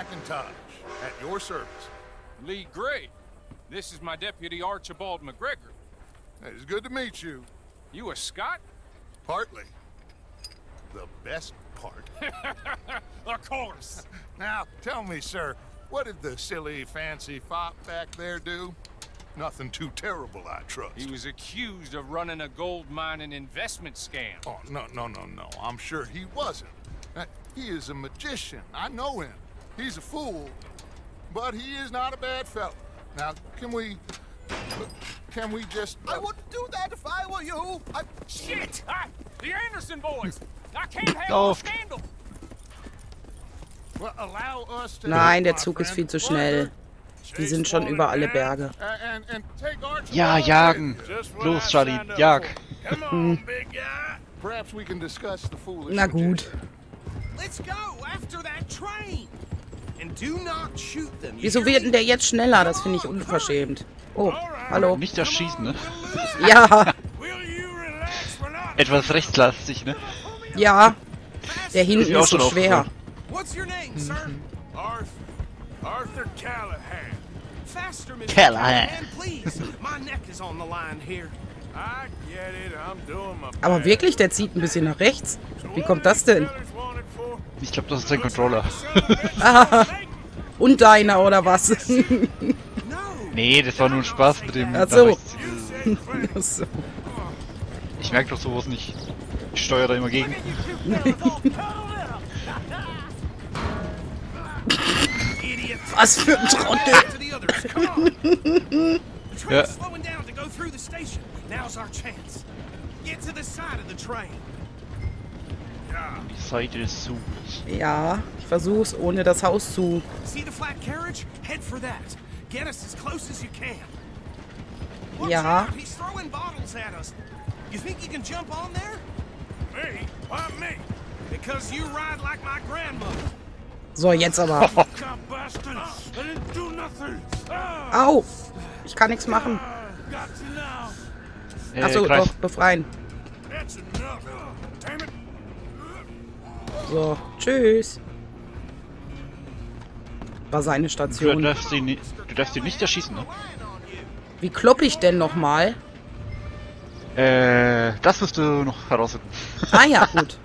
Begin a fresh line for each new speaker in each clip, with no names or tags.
McIntosh, at your service.
Lee Gray. This is my deputy Archibald McGregor.
It's good to meet you.
You a Scot?
Partly. The best part.
Of course.
Now, tell me, sir, what did the silly, fancy fop back there do? Nothing too terrible, I trust.
He was accused of running a gold mining investment scam.
Oh, no. I'm sure he wasn't. He is a magician. I know him. He's a fool. But he is not a bad fellow. Now, can we just...
I wouldn't do that if I were you.
Shit! The Anderson boys! I can't have no scandal!
Well, allow us to...
Nein, der Zug ist viel zu schnell. Die sind schon über alle Berge.
Ja, jagen. Los, Charlie, jag.
Na gut. Wieso wird denn der jetzt schneller? Das finde ich unverschämt. Oh, hallo.
Nicht erschießen, ne?
Ja.
Etwas rechtslastig, ne?
Ja. Der hinten ist so schwer.
Arthur Callahan. Faster, Mr.
Callahan,
please. My neck is on the line here. I get it. I'm doing my best.
Aber wirklich, der zieht ein bisschen nach rechts. Wie kommt das denn?
Ich glaube, das ist der Controller.
Ah, und deiner, oder was?
Nee, das war nur ein Spaß mit dem...
Ach so.
Ach so. Ich merke doch sowas nicht. Ich steuere da immer gegen.
Was für ein Trottel!
Ja. Die Seite des Zuges.
Ja, ich versuch's ohne das Haus zu. Ja. So, jetzt aber. Au! Ich kann nichts machen. Achso, doch, befreien. So, tschüss. War seine Station.
Du darfst ihn nicht erschießen, ne?
Wie klopp ich denn nochmal?
Das wirst du noch herausfinden.
Ah ja, gut.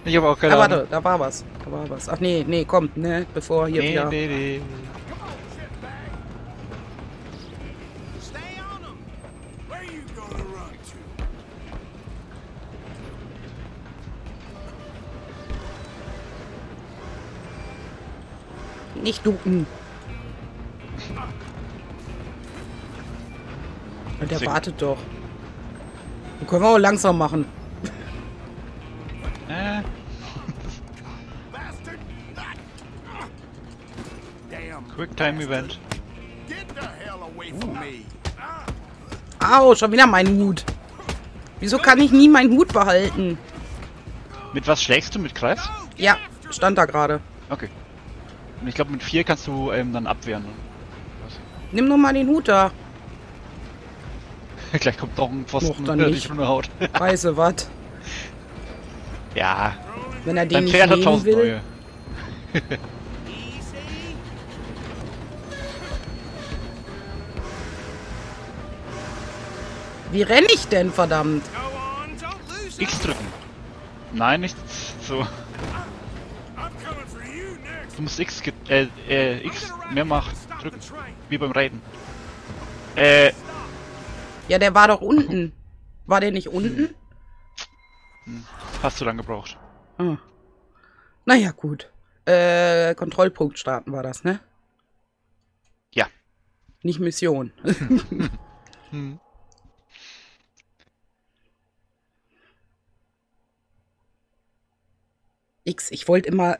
Ich habe auch keine Ahnung.
Warte, da war was. Ach nee, kommt, ne? Bevor hier wieder...
Nee.
Nicht ducken. Der wartet doch. Den können wir auch langsam machen.
Quicktime Event.
Au, schon wieder mein Hut. Wieso kann ich nie meinen Hut behalten?
Mit was schlägst du? Mit Kreis?
Ja, stand da gerade.
Okay. Und ich glaube mit 4 kannst du dann abwehren.
Nimm doch mal den Hut da.
Gleich kommt doch ein Pfosten,
dann
der
nicht.
dich runterhaut.
Weiße was?
Ja.
Wenn er den
Dein
nicht
Pferd hat
nehmen
1000
will.
neue.
Wie renne ich denn, verdammt?
X drücken. Nein, nicht so. Du musst X mehrmach drücken. Wie beim Reiten.
Ja, der war doch unten. War der nicht unten?
Hast du lang gebraucht.
Ah. Naja, gut. Kontrollpunkt starten war das, ne?
Ja.
Nicht Mission. X, ich wollte immer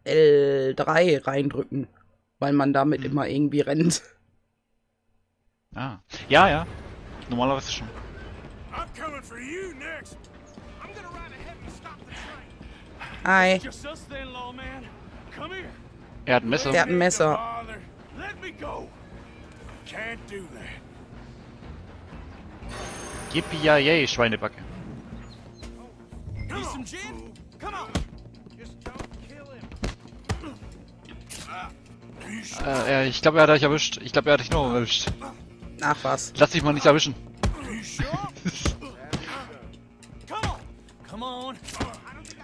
L3 reindrücken, weil man damit immer irgendwie rennt.
Ah. Ja. Normalerweise schon.
Hi.
Er hat ein Messer.
Der hat ein Messer.
Yippie-yay, Schweinebacke. Ich glaube, er hat dich erwischt. Ich glaube, er hat dich noch erwischt.
Ach was.
Lass dich mal nicht erwischen.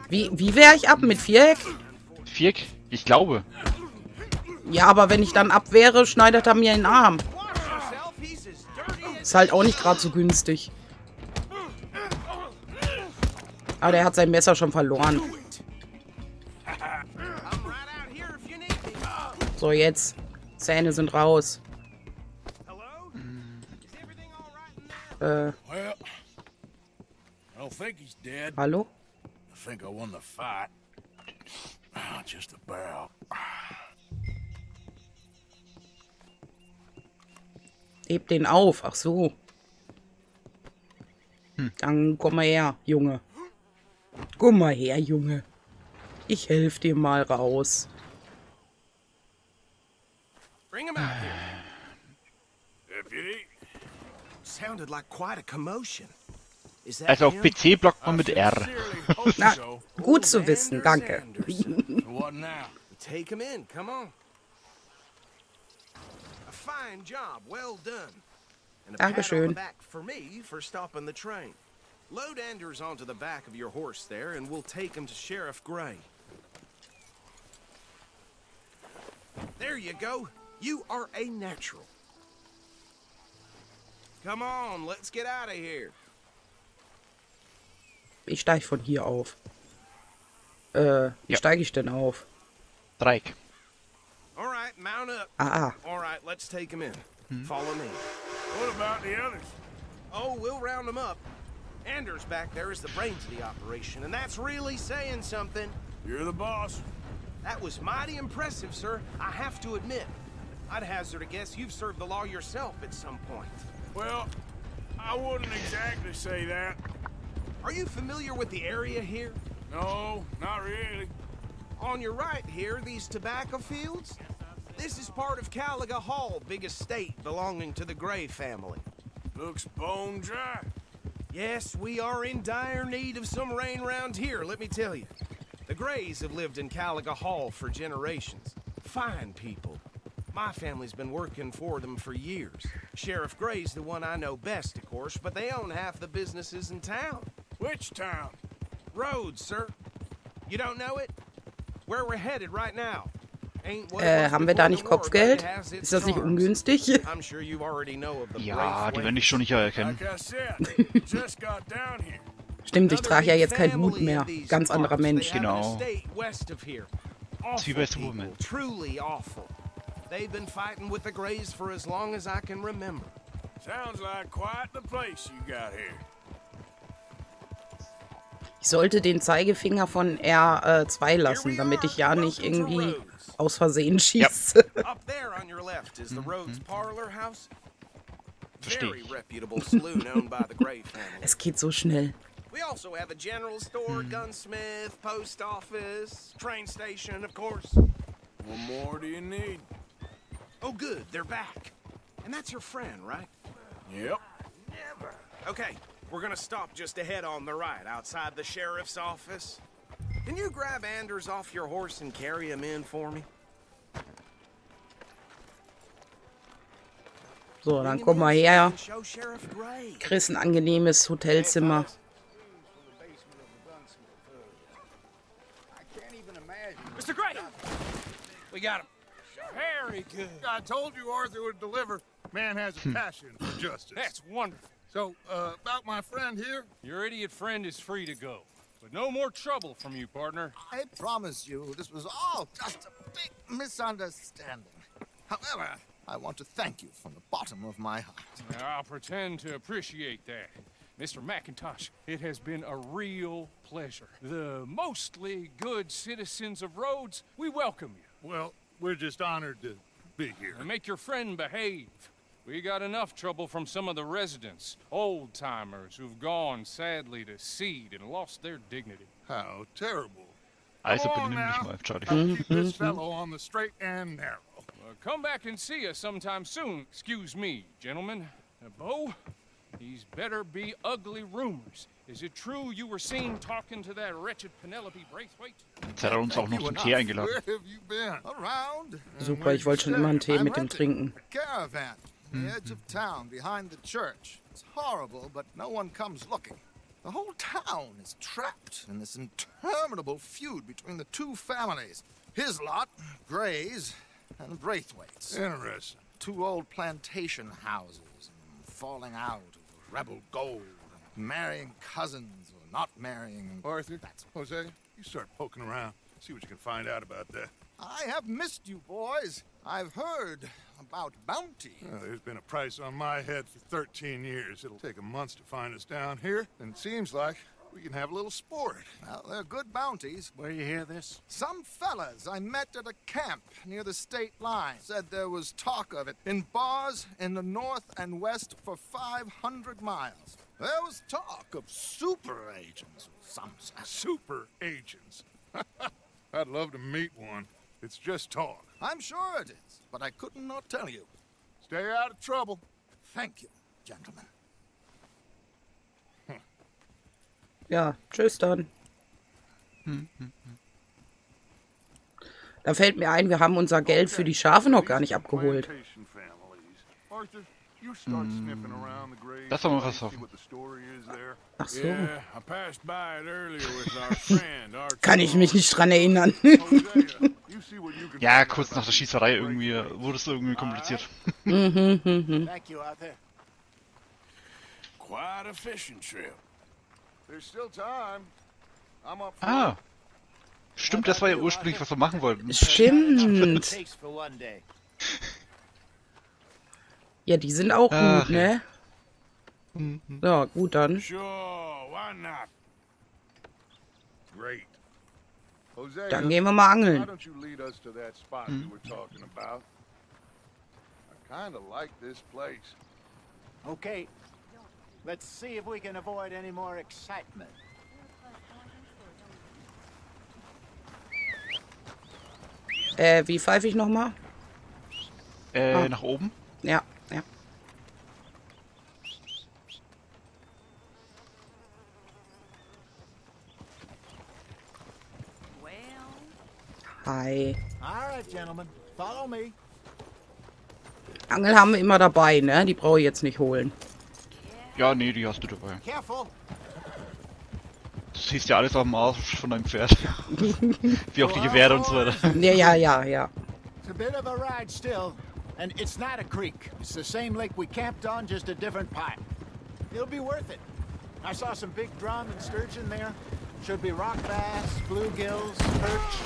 Wie wehre ich ab? Mit Viereck?
Viereck? Ich glaube.
Ja, aber wenn ich dann abwehre, schneidet er mir den Arm. Ist halt auch nicht gerade so günstig. Aber der hat sein Messer schon verloren. So, jetzt. Zähne sind raus.
Well, I don't think he's dead.
Hallo?
I think I won the fight. Just about.
Heb den auf. Ach so. Dann komm mal her, Junge. Komm mal her, Junge. Ich helfe dir mal raus.
Bring him out here. Deputy. Sounded like quite a commotion. Is that
Also auf
him?
PC blockt man mit R.
Na, gut zu wissen, danke.
What now? Take him in, come on. A fine job, well done. And a pat on
Dankeschön.
the back for me for stopping the train. Load Anders onto the back of your horse there, and we'll take him to Sheriff Gray. There you go. You are a natural. Come on, let's get out of here.
Ich steige von hier auf. Wie steige ich denn auf?
Dreieck.
All right, mount up.
Ah,
All right, let's take him in. Follow me. What about the others? Oh, we'll round them up. Anders back there is the brains of the operation, and that's really saying something. You're the boss. That was mighty impressive, sir. I have to admit. I'd hazard a guess you've served the law yourself at some point. Well, I wouldn't exactly say that. Are you familiar with the area here? No, not really. On your right here, these tobacco fields? This is part of Caliga Hall, big estate belonging to the Gray family. Looks bone dry. Yes, we are in dire need of some rain round here, let me tell you. The Grays have lived in Caliga Hall for generations. Fine people. My family's been working for them for years. Sheriff Gray's the one I know best, of course, but they own half the businesses in town. Which town? Rhodes, sir. You don't know it? Where we're headed right now.
Haben wir da nicht Kopfgeld? Ist das nicht ungünstig?
I'm sure you already know of the
Ja, die werden dich schon nicht erkennen.
Like I said, just got down here.
Stimmt, ich trage ja jetzt keinen Hut mehr. Ganz anderer Mensch.
Genau.
West of here.
Ist wie bei Superman.
Truly awful. They've been fighting with the Grays for as long as I can remember. Sounds like quite the place you got here.
Ich sollte den Zeigefinger von R2 lassen, damit ich ja nicht irgendwie aus Versehen schieße.
Up there on your left is the Rhodes Parlor House.
Verstehe
Very
ich.
reputable saloon owned by the Gray family.
Es geht so schnell.
We also have a general store, gunsmith, post office, train station, of course. What more do you need? Oh, good, they're back. And that's your friend, right? Yep. Never. Okay, we're gonna stop just ahead on the right, outside the sheriff's office. Can you grab Anders off your horse and carry him in for me?
So, dann komm mal her. Chris, ein angenehmes Hotelzimmer.
Mr. Gray! We got him. Very good.
I told you Arthur would deliver. Man has a passion for justice.
That's wonderful.
So, about my friend here?
Your idiot friend is free to go. But no more trouble from you, partner.
I promise you, this was all just a big misunderstanding. However, I want to thank you from the bottom of my heart.
Now, I'll pretend to appreciate that. Mr. McIntosh, it has been a real pleasure. The mostly good citizens of Rhodes, we welcome you.
Well, we're just honored to be here.
And make your friend behave. We got enough trouble from some of the residents, old-timers who've gone, sadly, to seed and lost their dignity.
How terrible.
Also
Come on
benimm dich
now.
mal, Charlie.
I'll keep this fellow on the straight and narrow.
Come back and see us sometime soon. Excuse me, gentlemen. Bo, These better be ugly rumors. Is it true you were seen talking to that wretched Penelope Braithwaite?
Jetzt hat er uns auch noch zum Tee eingeladen.
Where have you been? Around.
Super, ich wollte schon immer einen Tee mit dem trinken.
A caravan on the edge of town behind the church. It's horrible, but no one comes looking. The whole town is trapped in this interminable feud between the two families. His lot, Gray's, and Braithwaite's.
Interesting.
Two old plantation houses, and falling out over rebel gold, and marrying cousins or not marrying.
Arthur, Jose, you start poking around. See what you can find out about that.
I have missed you, boys. I've heard about bounty.
There's been a price on my head for 13 years. It'll take a month to find us down here, and it seems like we can have a little sport.
Well, they're good bounties.
Where you hear this?
Some fellas I met at a camp near the state line said there was talk of it in bars in the north and west for 500 miles. There was talk of super agents of some sort.
Super agents. I'd love to meet one. It's just talk.
I'm sure it is, but I couldn't not tell you.
Stay out of trouble.
Thank you, gentlemen.
Ja, tschüss dann. Da fällt mir ein, wir haben unser Geld für die Schafe noch gar nicht abgeholt.
Das haben wir was offen.
Ach so.
Yeah, I passed by it earlier with our friend.
Kann ich mich nicht dran erinnern.
Ja, kurz nach der Schießerei irgendwie wurde es irgendwie kompliziert.
Thank you, Arthur.
Quite a fishing trip.
There's still time. I'm up for
Ah. Stimmt, das war ja ursprünglich, was wir machen wollten.
Stimmt.
Takes for one day.
Ja, die sind auch
Ach,
gut, ne? Ja, gut dann.
Sure, why not?
Great. Hosea,
Dann gehen wir mal
why
angeln.
don't you lead us to that spot you were talking about? I kind of like this place.
Okay. Let's see if we can avoid any more excitement.
Wie pfeife ich nochmal?
Nach oben.
Ja, ja. Hi.
All right, gentlemen. Follow me.
Angel haben wir immer dabei, ne? Die brauche ich jetzt nicht holen.
Ja, nee, die hast du dabei.
Careful.
Du siehst ja alles auf dem Arsch von deinem Pferd. Wie auch die Gewehre und so weiter.
Ja.
It's a bit of a ride still, and it's not a creek. It's the same lake we camped on, just a different pipe. It'll be worth it. I saw some big drum and sturgeon there. Should be rock bass, bluegills, perch,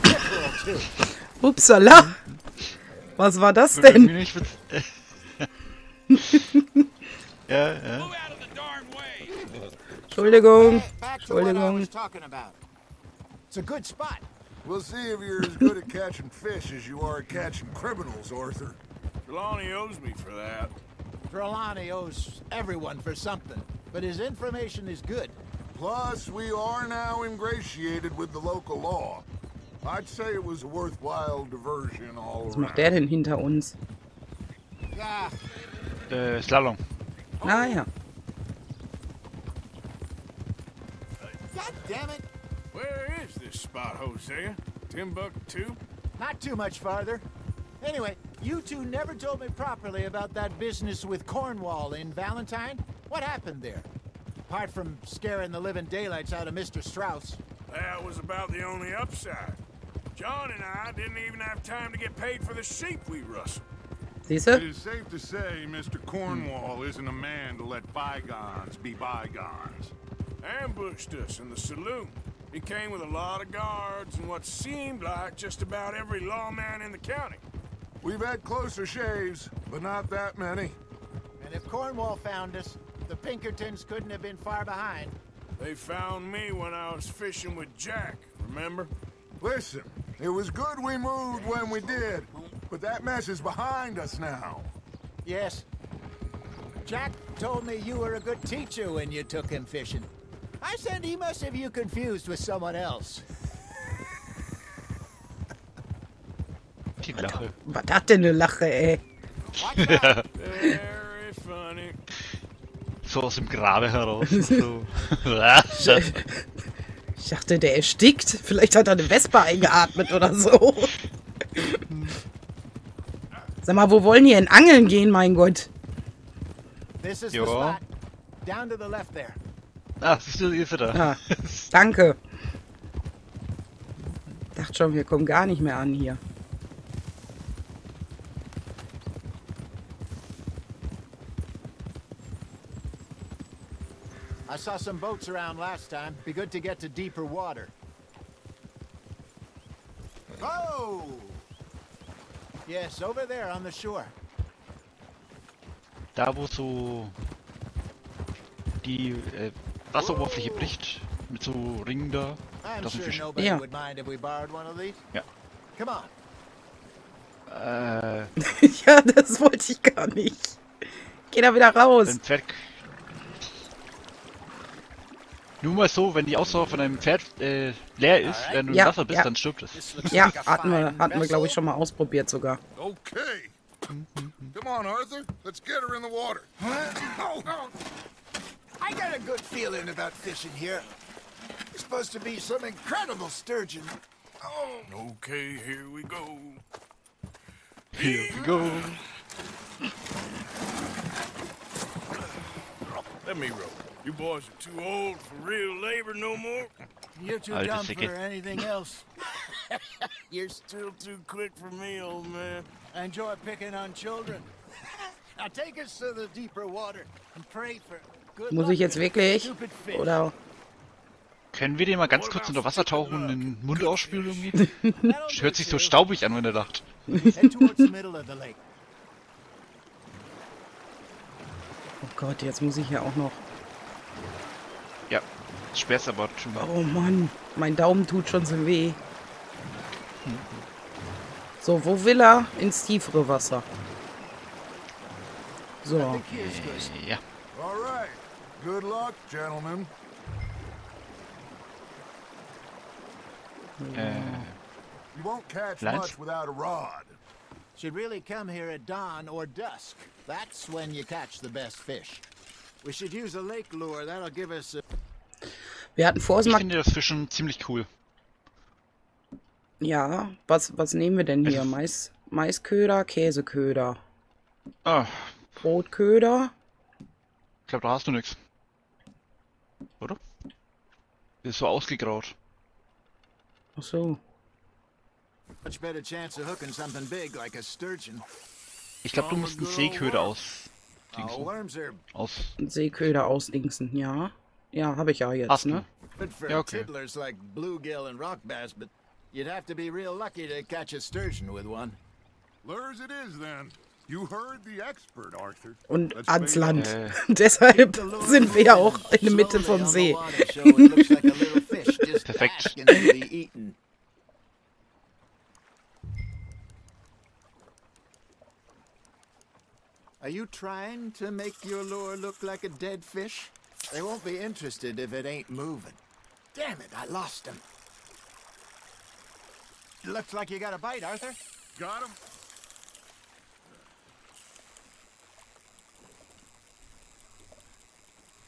pickerel too.
Upsala. Was war das denn?
Ja.
Entschuldigung.
Back to what I
Entschuldigung.
was talking about. It's a good spot.
We'll see if you're as good at catching fish as you are at catching criminals, Arthur.
Trelawney owes me for that.
Trelawney owes everyone for something, but his information is good.
Plus, we are now ingratiated with the local law. I'd say it was a worthwhile diversion all
Was macht der denn hinter uns?
Ah,
Slalom.
Ah ja.
God damn it.
Where is this spot, Hosea? Timbuktu?
Not too much farther. Anyway, you two never told me properly about that business with Cornwall in Valentine. What happened there? Apart from scaring the living daylights out of Mr. Strauss.
That was about the only upside. John and I didn't even have time to get paid for the sheep we rustled.
Siehst
It
du?
is safe to say Mr. Cornwall isn't a man to let bygones be bygones.
Ambushed us in the saloon. He came with a lot of guards and what seemed like just about every lawman in the county.
We've had closer shaves, but not that many.
And if Cornwall found us, the Pinkertons couldn't have been far behind.
They found me when I was fishing with Jack, remember?
Listen, it was good we moved when we did, but that mess is behind us now.
Yes. Jack told me you were a good teacher when you took him fishing. I said he must have you confused with someone else.
Die Lache.
Was hat denn eine Lache, ey?
Watch out.
Very funny.
so aus dem Grabe heraus. So.
Ich dachte, der erstickt. Vielleicht hat er eine Wespe eingeatmet oder so. Sag mal, wo wollen die denn angeln gehen, mein Gott?
Ja. Ah, siehst du, ihr seid da.
Ah, danke. Dachte schon, wir kommen gar nicht mehr an hier.
I saw some boats around last time. Be good to get to deeper water. Oh! Yes, over there on the shore.
Da, wo so die Wasseroberfläche bricht, mit so Ringen da,
I'm
das sind
sure
Fische.
nobody
Ja.
would mind if we borrowed one of these.
Ja.
Come on.
Ja, das wollte ich gar nicht. Geh da wieder raus.
Dein Pferd... Nur mal so, wenn die Ausdauer von einem Pferd leer ist, wenn du im
Ja,
Wasser bist,
ja.
dann stirbt es.
Ja, hatten wir glaube ich, schon mal ausprobiert sogar.
Okay. Come on, Arthur. Let's get her in the water.
I got a good feeling about fishing here. It's supposed to be some incredible sturgeon. Oh.
Okay, here we go.
Here we go.
Let me row. You boys are too old for real labor no more.
You're too
Alter
dumb
Säcke.
for anything else.
You're still too quick for me, old man.
I enjoy picking on children. Now take us to the deeper water and pray for good
Muss
luck
ich jetzt
with
wirklich?
stupid fish.
Oder?
Können wir den mal ganz kurz unter Wasser tauchen und den Mund ausspülen irgendwie? Hört sich so staubig an, wenn er lacht.
Head towards the middle of the lake.
Oh Gott, jetzt muss ich ja auch noch...
Ja, schwer's aber schon.
Oh Mann, mein Daumen tut schon so weh. So, wo will er? Ins tiefere Wasser. So.
Ja.
All right. Good luck, gentlemen. You won't catch
Lance?
much without a rod.
Should really come here at dawn or dusk. That's when you catch the best fish. We should use a lake lure. That'll give us a...
Wir hatten vor, es
Ich
mal...
finde das Fischen ziemlich cool.
Ja, was nehmen wir denn hier? Maisköder, Käseköder,
Ah,
Brotköder.
ich glaube, da hast du nichts. Oder? Ist so ausgegraut.
Ach so.
much better chance of hooking something big like a sturgeon.
Ich glaube, du musst einen Seeköder aus...
Oh, worms are
Aus...
Seeköder ausdingsen, ja. Ja, habe ich ja jetzt,
Hast du?
ne?
good for
Yeah, okay.
tiddlers like bluegill and rock bass, but you'd have to be real lucky to catch a sturgeon with one.
Lures it is, then. You heard the expert, Arthur.
Und
Let's
ans
face
Land.
Äh.
Deshalb sind wir ja auch in der Mitte vom See.
Perfekt.
Are you trying to make your lure look like a dead fish? They won't be interested if it ain't moving. Damn it, I lost him. Looks like you got a bite, Arthur.
Got him?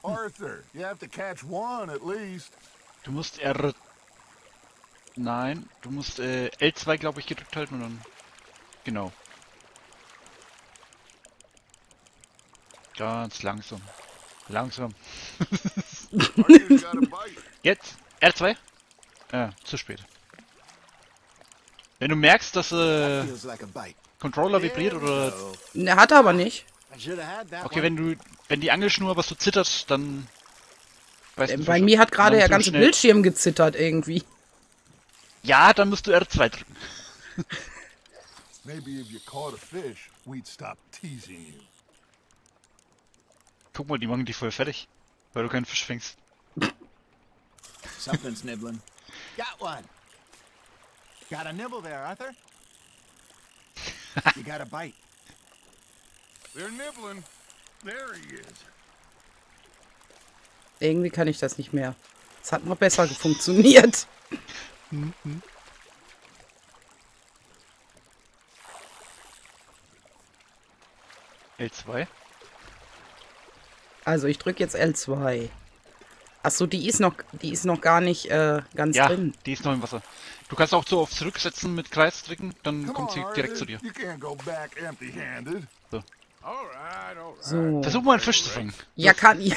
Arthur, you have to catch one at least.
Du musst R... Nein, du musst L2, glaube ich, gedrückt halten und dann... Genau. Ganz langsam. Langsam.
Arthur's got a bite.
Jetzt? R2? Ja, zu spät. Wenn du merkst, dass
Feels like a bite.
Controller vibriert oder...
Ne, hat er aber nicht.
I should have had that
Okay,
one.
wenn die Angelschnur aber so zittert, dann... Weißt du
Bei
Bescheid.
mir hat gerade
Dann
der
musst du
ganze
schnell-
Bildschirm gezittert irgendwie.
Ja, dann musst du R2 drücken.
Maybe if you caught a fish, we'd stop teasing you.
Guck mal, die machen dich voll fertig, weil du keinen Fisch fängst.
Something's nibbling. Got one. Got a nibble there, Arthur. You got a bite.
They're nibbling. There he is.
Irgendwie kann ich das nicht mehr. Es hat noch besser funktioniert.
L2?
Also ich drücke jetzt L2. Achso, die ist noch gar nicht ganz drin.
Die ist noch im Wasser. Du kannst auch so auf zurücksetzen mit Kreis drücken, dann
Come
kommt
on,
sie direkt zu
Arthur.
dir.
You can't go back empty-handed.
So.
All right, all right.
So.
Versuch mal einen Fisch zu fangen.
Ja, kann ich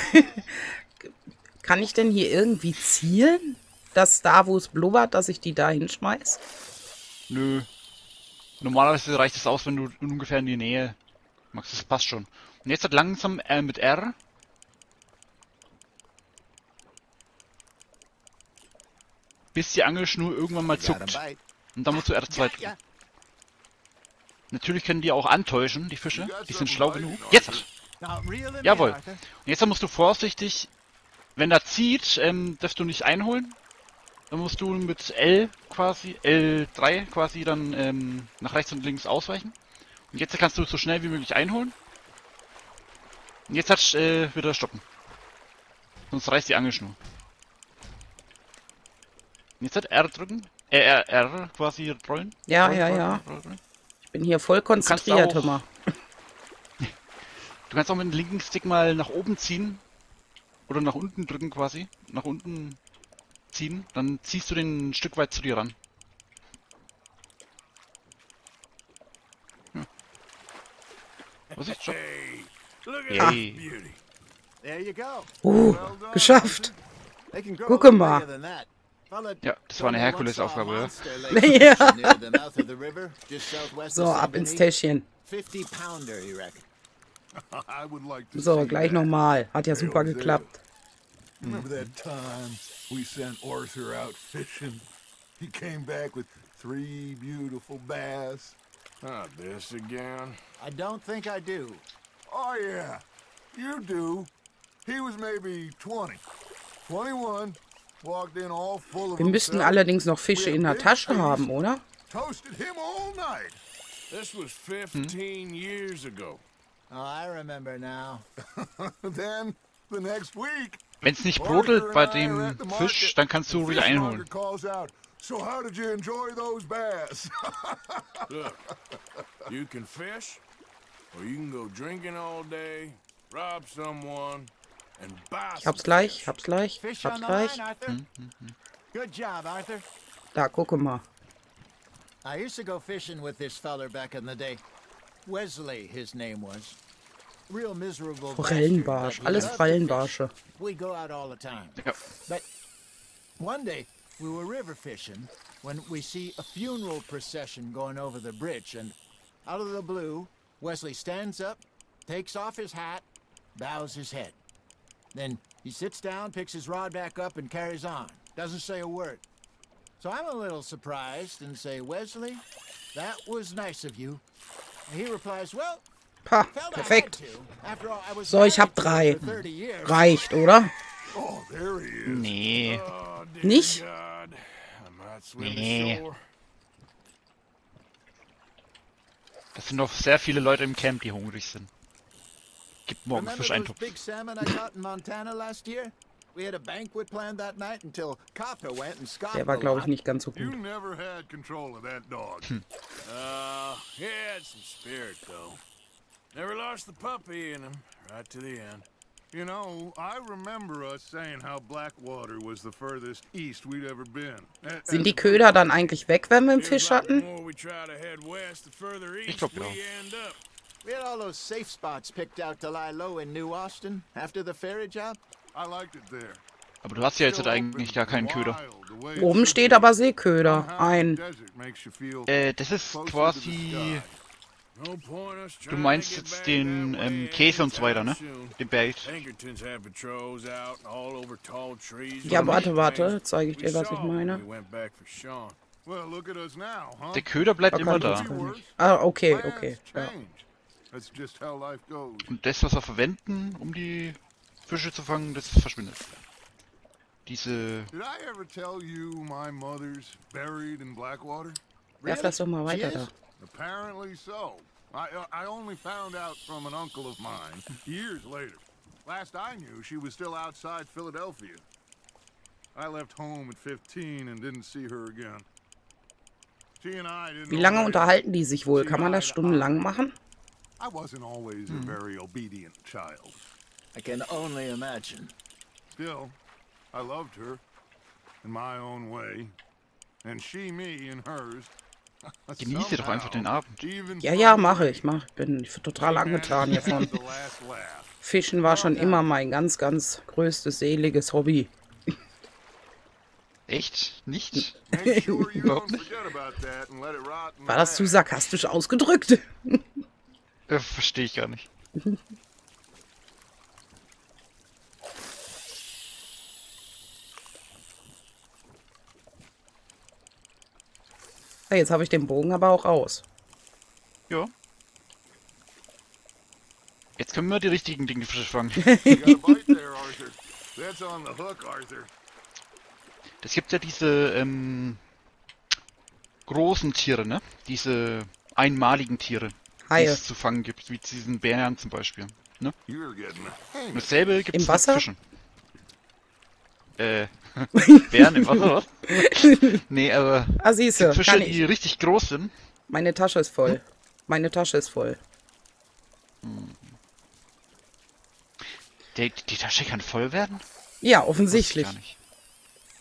denn hier irgendwie zielen? Dass da, wo es blubbert, dass ich die da hinschmeiß?
Nö. Normalerweise reicht es aus, wenn du ungefähr in die Nähe machst. Das passt schon. Und jetzt halt langsam mit R. Bis die Angelschnur irgendwann mal
Got a
zuckt.
bite.
Und dann musst du R2 drücken. Natürlich können die auch antäuschen, die Fische. Die sind schlau genug. Jetzt!
Now, reel him in,
Jawohl.
Arthur.
Und jetzt musst du vorsichtig, wenn er zieht, darfst du nicht einholen. Dann musst du mit L3 quasi dann nach rechts und links ausweichen. Und jetzt kannst du so schnell wie möglich einholen. Und jetzt wieder stoppen. Sonst reißt die Angelschnur. Und jetzt R drücken. R quasi rollen.
Ja,
rollen,
ja,
rollen,
ja.
rollen, rollen.
Ich bin hier voll konzentriert, hör mal.
Du kannst auch mit dem linken Stick mal nach oben ziehen. Oder nach unten drücken quasi. Nach unten ziehen. Dann ziehst du den ein Stück weit zu dir ran. Ja. Was ist schon?
Hey, look at
Yay.
this beauty.
There you go.
Well done,
Geschafft.
They can grow
Guck
a little
mal.
bigger than that. Fella
Ja, das war eine
told me once
Herkulesaufgabe,
saw a
ja.
monster lake
Ja.
near the mouth of the river, just southwest
So,
of
ab ins
Saint-Denis.
Täschchen.
50-pounder, he reckoned.
I would like to
So,
see
gleich
that.
nochmal. Hat ja super geklappt.
Remember that time we sent Arthur out fishing? He came back with 3 beautiful bass.
Not this again.
I don't think I do.
Oh, yeah, you do. He was maybe 20, 21, walked in all full of
Wir müssten
himself.
allerdings noch Fische in der Tasche haben, oder?
Toasted him all night.
This was 15 years ago.
Oh, I remember now.
Then, the next week,
Wenn es nicht brodelt bei dem Fisch, dann kannst du ruhig einholen.
calls out, so how did you enjoy those bass?
Look, you can fish, or you can go drinking all day, rob someone, and buy
Ich hab's
some
gleich,
fish.
hab's gleich,
Fish
hab's
on the
gleich.
line, Arthur. Good job, Arthur.
Da, gucke mal.
I used to go fishing with this feller back in the day. Wesley, his name was. Real miserable.
Forellenbarsch,
bastard, but he
alles
loved to
Forellenbarsche.
fish. We go out all the time.
Ja.
But one day we were river fishing when we see a funeral procession going over the bridge, and out of the blue, Wesley stands up, takes off his hat, bows his head. Then he sits down, picks his rod back up, and carries on. Doesn't say a word. So I'm a little surprised and say, Wesley, that was nice of you. And he replies, well,
Pa,
felt I had
perfekt.
to. After all, I was
So, ich hab
married to
3.
her for 30 years.
Reicht, oder?
Oh, there he is.
Nee.
Oh, dear
Nicht?
God. I might swim
Nee.
ashore.
Das sind noch sehr viele Leute im Camp, die hungrig sind. Gibt morgen
Remember those
Fischeintopf.
big salmon I caught in Montana last year? We had a banquet planned that night until Copper went and scoffed
Der war,
a
glaube ich,
lot.
nicht ganz so
You
gut.
never had control of that dog.
He had some spirit, though. Never lost the puppy in him, right to the end.
You know, I remember us saying how Blackwater was the furthest east we'd ever been.
Sind die Köder dann eigentlich weg, wenn wir einen
Feels
Fisch
like the
hatten?
more we try to head west, the further east
glaub,
we
ja.
end up.
We had all those safe spots picked out to lie low in New Austin after the ferry job.
I liked it there.
Aber du hast ja jetzt eigentlich gar keinen Köder.
Oben steht aber Seeköder. Ein.
Das ist quasi...
No point us
Du
trying
meinst
to get
jetzt
back
den
that way
Käse und so weiter, ne?
anytime soon.
Den Bait.
Pinkertons have patrols out all over tall trees.
Ja, warte,
Things.
zeige ich dir, was ich
We saw when
meine.
we went back for Sean.
Well, look at us now, huh?
Der Köder bleibt
Da
immer
kann
da.
uns gar nicht. Ah, okay, okay. Ja.
Change. That's just how life goes.
Und das, was wir verwenden, um die Fische zu fangen, das verschwindet. Diese...
Did I ever tell you my mother's buried in Blackwater?
Werf das doch mal
She
weiter
is?
da.
Apparently so. I only found out from an uncle of mine years later. Last I knew, she was still outside Philadelphia. I left home at 15 and didn't see her again. She and I didn't
Wie lange
always
unterhalten die sich wohl? Kann man das
see eye to
stundenlang
eye.
machen?
I wasn't always a very obedient child.
I can only imagine.
Still, I loved her in my own way. And she me in hers.
Genieße doch einfach den Abend.
Ja, mache ich. Bin total angetan hiervon. Fischen war schon immer mein ganz, ganz größtes seliges Hobby.
Echt? Nicht?
Überhaupt nicht.
War das zu sarkastisch ausgedrückt?
Verstehe ich gar nicht.
Ja, jetzt habe ich den Bogen aber auch aus.
Ja. Jetzt können wir die richtigen Dinge fangen. Es gibt ja diese großen Tiere, ne? Diese einmaligen Tiere, die
Haie.
es zu fangen gibt, wie diesen Bären zum Beispiel. Ne? Und dasselbe gibt
Im
es mit
Wasser?
Fischen. Bären im Wasser, was? Nee, aber
Ah, siehste,
Fische,
kann
die
ich.
richtig groß sind.
Meine Tasche ist voll. Meine Tasche ist voll.
Die Tasche kann voll werden?
Ja,
Wusste ich
offensichtlich.
gar nicht.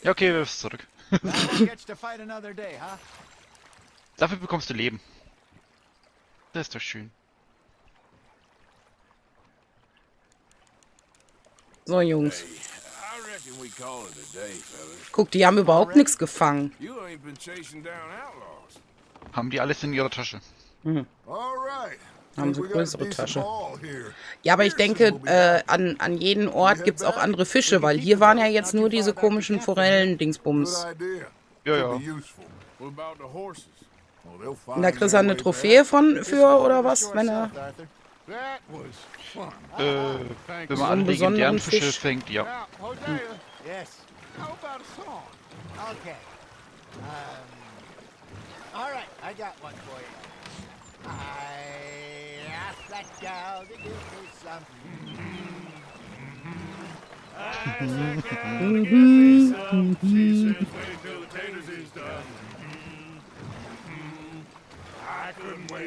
Ja, okay, wir müssen zurück.
That one gets to fight another day, huh?
Dafür bekommst du Leben. Das ist doch schön.
So, Jungs.
I reckon we call it a day, fellas.
Guck, die haben überhaupt nichts gefangen.
You ain't been chasing down outlaws.
Haben die alles in ihrer Tasche?
All right.
Haben sie
We got a
größere
decent
Tasche.
haul here.
Ja, aber ich denke, an jedem Ort gibt es auch andere Fische, weil hier waren ja jetzt nur diese komischen Forellen-Dingsbums.
Good idea.
Ja, ja.
Could be useful.
What about the horses?
Well, they'll find
Und da kriegst du
their
eine
way
Trophäe für, oder was? Wenn er.
South, Arthur.
back. That was fun.
Wenn
So
man
einen
alle legendären
besonderen
Fische
Fisch.
fängt, ja.
Now, Hosea,
Yes.
how about a song?
Okay. All right, I got one for you. I asked that gal to give me some.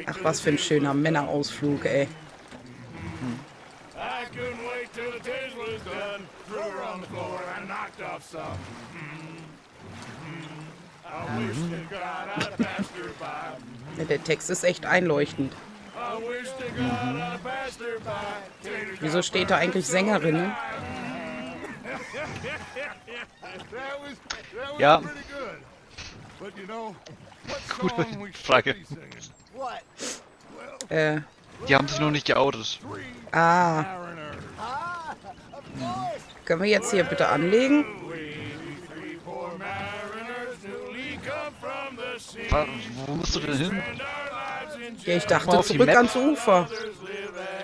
Ach, was für ein schöner Männerausflug, ey.
I couldn't wait till the taste was done. Threw her on the floor and knocked off some. I wish to God I'd passed her by.
Ja, der Text ist echt einleuchtend.
I wish to God I'd passed her by. Taters
Wieso steht da eigentlich Sängerin?
That was
Ja.
pretty good. But you know, what
Gute
song we should
Frage.
be singing?
What?
Die haben sich noch nicht geoutet.
Mariners.
Ah, of course.
Können wir jetzt hier bitte anlegen?
Three poor mariners newly come from the sea.
Wo musst du denn hin?
And our lives in
Ja, ich
Mal
dachte
auf die
zurück
Map.
ans Ufer.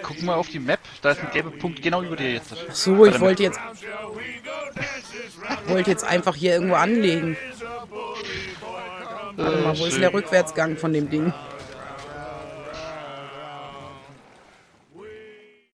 Guck mal auf die Map, da ist ein gelber Punkt genau über dir jetzt.
Ach so, ich wollte jetzt,
shall we go dance this
wollte jetzt einfach hier irgendwo anlegen. Warte mal, wo ist denn der Rückwärtsgang von dem Ding?